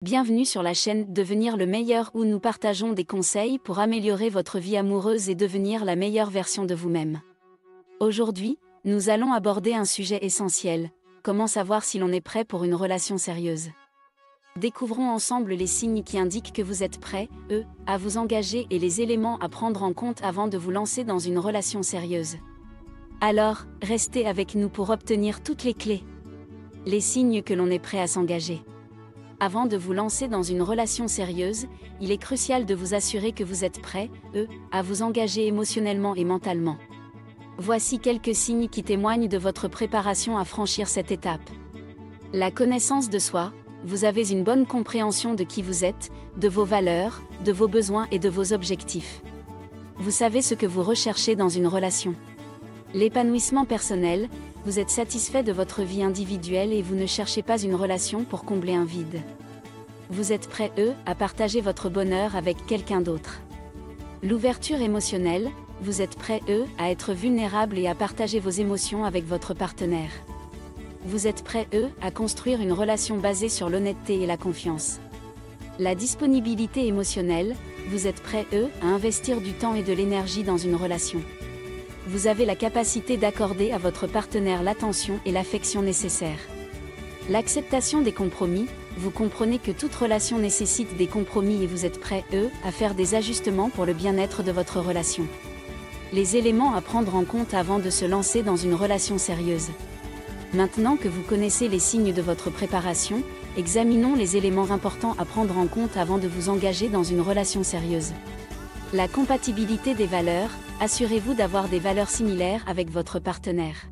Bienvenue sur la chaîne Devenir le meilleur où nous partageons des conseils pour améliorer votre vie amoureuse et devenir la meilleure version de vous-même. Aujourd'hui, nous allons aborder un sujet essentiel, comment savoir si l'on est prêt pour une relation sérieuse. Découvrons ensemble les signes qui indiquent que vous êtes prêt, à vous engager et les éléments à prendre en compte avant de vous lancer dans une relation sérieuse. Alors, restez avec nous pour obtenir toutes les clés. Les signes que l'on est prêt à s'engager. Avant de vous lancer dans une relation sérieuse, il est crucial de vous assurer que vous êtes prêt, à vous engager émotionnellement et mentalement. Voici quelques signes qui témoignent de votre préparation à franchir cette étape. La connaissance de soi, vous avez une bonne compréhension de qui vous êtes, de vos valeurs, de vos besoins et de vos objectifs. Vous savez ce que vous recherchez dans une relation. L'épanouissement personnel, vous êtes satisfait de votre vie individuelle et vous ne cherchez pas une relation pour combler un vide. Vous êtes prêt, à partager votre bonheur avec quelqu'un d'autre. L'ouverture émotionnelle, vous êtes prêt, à être vulnérable et à partager vos émotions avec votre partenaire. Vous êtes prêt, à construire une relation basée sur l'honnêteté et la confiance. La disponibilité émotionnelle, vous êtes prêt, à investir du temps et de l'énergie dans une relation. Vous avez la capacité d'accorder à votre partenaire l'attention et l'affection nécessaires. L'acceptation des compromis, vous comprenez que toute relation nécessite des compromis et vous êtes prêt, à faire des ajustements pour le bien-être de votre relation. Les éléments à prendre en compte avant de se lancer dans une relation sérieuse. Maintenant que vous connaissez les signes de votre préparation, examinons les éléments importants à prendre en compte avant de vous engager dans une relation sérieuse. La compatibilité des valeurs, assurez-vous d'avoir des valeurs similaires avec votre partenaire.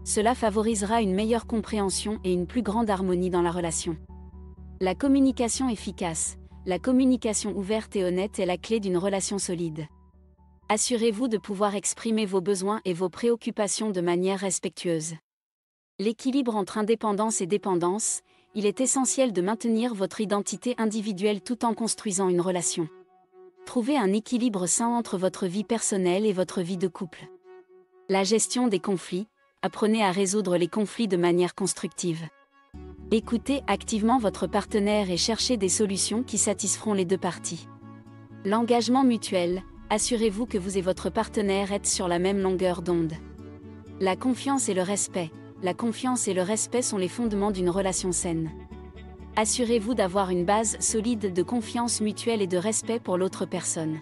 Cela favorisera une meilleure compréhension et une plus grande harmonie dans la relation. La communication efficace, la communication ouverte et honnête est la clé d'une relation solide. Assurez-vous de pouvoir exprimer vos besoins et vos préoccupations de manière respectueuse. L'équilibre entre indépendance et dépendance, il est essentiel de maintenir votre identité individuelle tout en construisant une relation. Trouvez un équilibre sain entre votre vie personnelle et votre vie de couple. La gestion des conflits, apprenez à résoudre les conflits de manière constructive. Écoutez activement votre partenaire et cherchez des solutions qui satisferont les deux parties. L'engagement mutuel, assurez-vous que vous et votre partenaire êtes sur la même longueur d'onde. La confiance et le respect, la confiance et le respect sont les fondements d'une relation saine. Assurez-vous d'avoir une base solide de confiance mutuelle et de respect pour l'autre personne.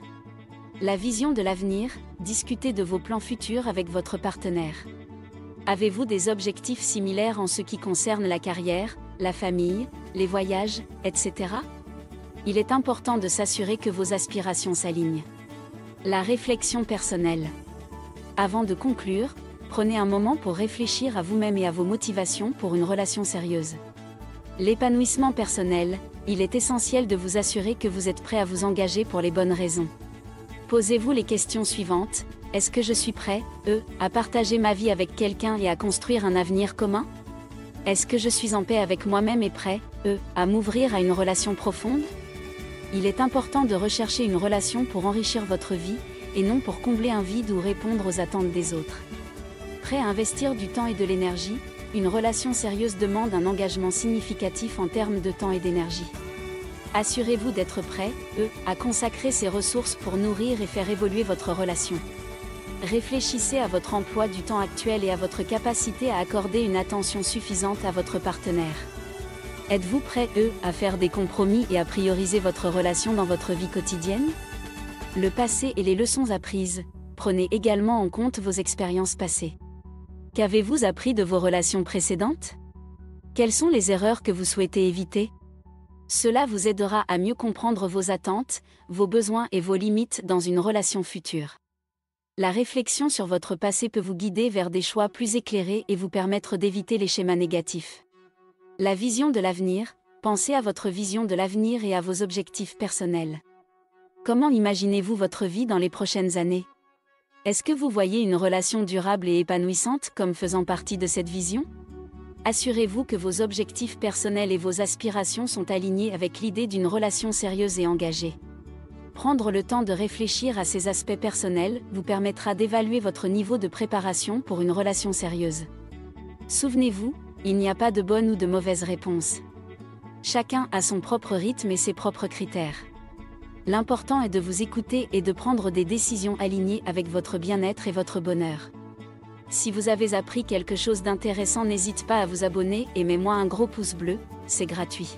La vision de l'avenir, discutez de vos plans futurs avec votre partenaire. Avez-vous des objectifs similaires en ce qui concerne la carrière, la famille, les voyages, etc. Il est important de s'assurer que vos aspirations s'alignent. La réflexion personnelle. Avant de conclure, prenez un moment pour réfléchir à vous-même et à vos motivations pour une relation sérieuse. L'épanouissement personnel, il est essentiel de vous assurer que vous êtes prêt à vous engager pour les bonnes raisons. Posez-vous les questions suivantes. Est-ce que je suis prêt, à partager ma vie avec quelqu'un et à construire un avenir commun? Est-ce que je suis en paix avec moi-même et prêt, à m'ouvrir à une relation profonde? Il est important de rechercher une relation pour enrichir votre vie, et non pour combler un vide ou répondre aux attentes des autres. Prêt à investir du temps et de l'énergie? Une relation sérieuse demande un engagement significatif en termes de temps et d'énergie. Assurez-vous d'être prêt, à consacrer ces ressources pour nourrir et faire évoluer votre relation. Réfléchissez à votre emploi du temps actuel et à votre capacité à accorder une attention suffisante à votre partenaire. Êtes-vous prêt, à faire des compromis et à prioriser votre relation dans votre vie quotidienne? Le passé et les leçons apprises, prenez également en compte vos expériences passées. Qu'avez-vous appris de vos relations précédentes? Quelles sont les erreurs que vous souhaitez éviter? Cela vous aidera à mieux comprendre vos attentes, vos besoins et vos limites dans une relation future. La réflexion sur votre passé peut vous guider vers des choix plus éclairés et vous permettre d'éviter les schémas négatifs. La vision de l'avenir, pensez à votre vision de l'avenir et à vos objectifs personnels. Comment imaginez-vous votre vie dans les prochaines années? Est-ce que vous voyez une relation durable et épanouissante comme faisant partie de cette vision? Assurez-vous que vos objectifs personnels et vos aspirations sont alignés avec l'idée d'une relation sérieuse et engagée. Prendre le temps de réfléchir à ces aspects personnels vous permettra d'évaluer votre niveau de préparation pour une relation sérieuse. Souvenez-vous, il n'y a pas de bonne ou de mauvaise réponse. Chacun a son propre rythme et ses propres critères. L'important est de vous écouter et de prendre des décisions alignées avec votre bien-être et votre bonheur. Si vous avez appris quelque chose d'intéressant, n'hésite pas à vous abonner et mets-moi un gros pouce bleu, c'est gratuit.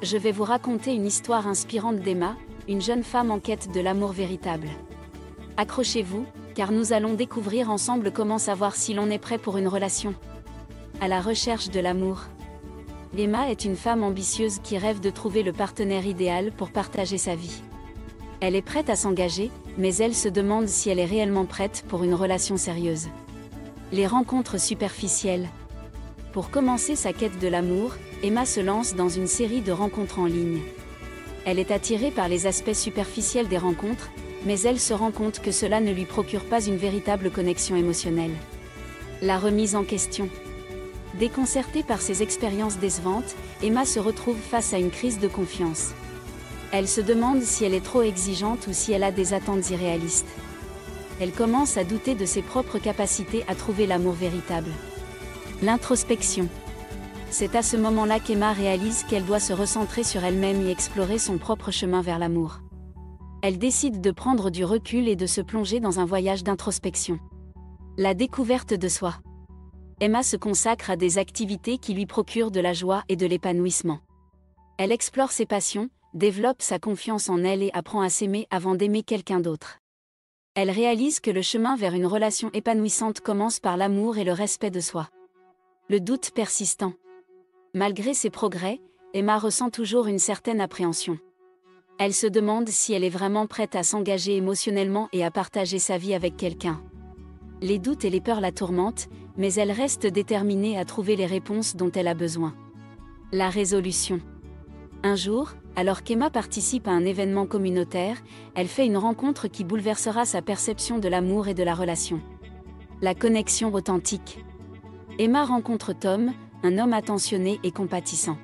Je vais vous raconter une histoire inspirante d'Emma, une jeune femme en quête de l'amour véritable. Accrochez-vous, car nous allons découvrir ensemble comment savoir si l'on est prêt pour une relation. À la recherche de l'amour. Emma est une femme ambitieuse qui rêve de trouver le partenaire idéal pour partager sa vie. Elle est prête à s'engager, mais elle se demande si elle est réellement prête pour une relation sérieuse. Les rencontres superficielles. Pour commencer sa quête de l'amour, Emma se lance dans une série de rencontres en ligne. Elle est attirée par les aspects superficiels des rencontres, mais elle se rend compte que cela ne lui procure pas une véritable connexion émotionnelle. La remise en question. Déconcertée par ses expériences décevantes, Emma se retrouve face à une crise de confiance. Elle se demande si elle est trop exigeante ou si elle a des attentes irréalistes. Elle commence à douter de ses propres capacités à trouver l'amour véritable. L'introspection. C'est à ce moment-là qu'Emma réalise qu'elle doit se recentrer sur elle-même et explorer son propre chemin vers l'amour. Elle décide de prendre du recul et de se plonger dans un voyage d'introspection. La découverte de soi. Emma se consacre à des activités qui lui procurent de la joie et de l'épanouissement. Elle explore ses passions, développe sa confiance en elle et apprend à s'aimer avant d'aimer quelqu'un d'autre. Elle réalise que le chemin vers une relation épanouissante commence par l'amour et le respect de soi. Le doute persistant. Malgré ses progrès, Emma ressent toujours une certaine appréhension. Elle se demande si elle est vraiment prête à s'engager émotionnellement et à partager sa vie avec quelqu'un. Les doutes et les peurs la tourmentent, mais elle reste déterminée à trouver les réponses dont elle a besoin. La résolution. Un jour, alors qu'Emma participe à un événement communautaire, elle fait une rencontre qui bouleversera sa perception de l'amour et de la relation. La connexion authentique. Emma rencontre Tom, un homme attentionné et compatissant.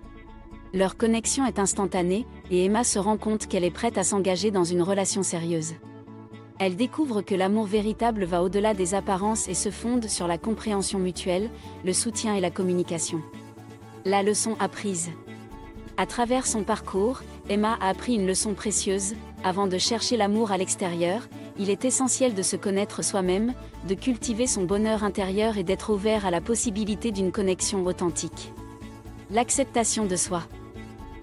Leur connexion est instantanée, et Emma se rend compte qu'elle est prête à s'engager dans une relation sérieuse. Elle découvre que l'amour véritable va au-delà des apparences et se fonde sur la compréhension mutuelle, le soutien et la communication. La leçon apprise. À travers son parcours, Emma a appris une leçon précieuse: avant de chercher l'amour à l'extérieur, il est essentiel de se connaître soi-même, de cultiver son bonheur intérieur et d'être ouvert à la possibilité d'une connexion authentique. L'acceptation de soi.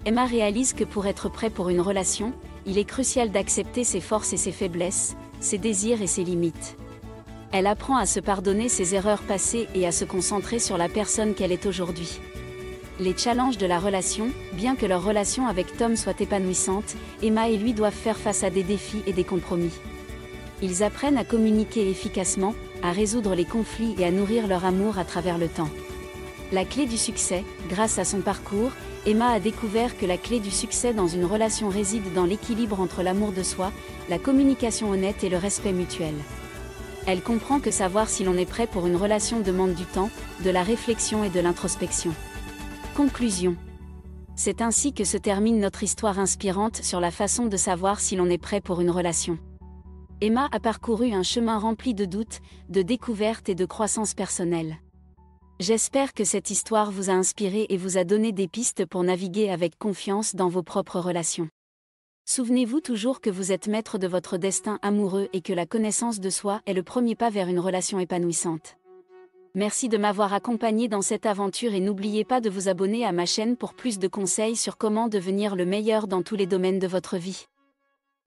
Emma réalise que pour être prêt pour une relation, il est crucial d'accepter ses forces et ses faiblesses, ses désirs et ses limites. Elle apprend à se pardonner ses erreurs passées et à se concentrer sur la personne qu'elle est aujourd'hui. Les challenges de la relation. Bien que leur relation avec Tom soit épanouissante, Emma et lui doivent faire face à des défis et des compromis. Ils apprennent à communiquer efficacement, à résoudre les conflits et à nourrir leur amour à travers le temps. La clé du succès. Grâce à son parcours, Emma a découvert que la clé du succès dans une relation réside dans l'équilibre entre l'amour de soi, la communication honnête et le respect mutuel. Elle comprend que savoir si l'on est prêt pour une relation demande du temps, de la réflexion et de l'introspection. Conclusion. C'est ainsi que se termine notre histoire inspirante sur la façon de savoir si l'on est prêt pour une relation. Emma a parcouru un chemin rempli de doutes, de découvertes et de croissance personnelle. J'espère que cette histoire vous a inspiré et vous a donné des pistes pour naviguer avec confiance dans vos propres relations. Souvenez-vous toujours que vous êtes maître de votre destin amoureux et que la connaissance de soi est le premier pas vers une relation épanouissante. Merci de m'avoir accompagné dans cette aventure et n'oubliez pas de vous abonner à ma chaîne pour plus de conseils sur comment devenir le meilleur dans tous les domaines de votre vie.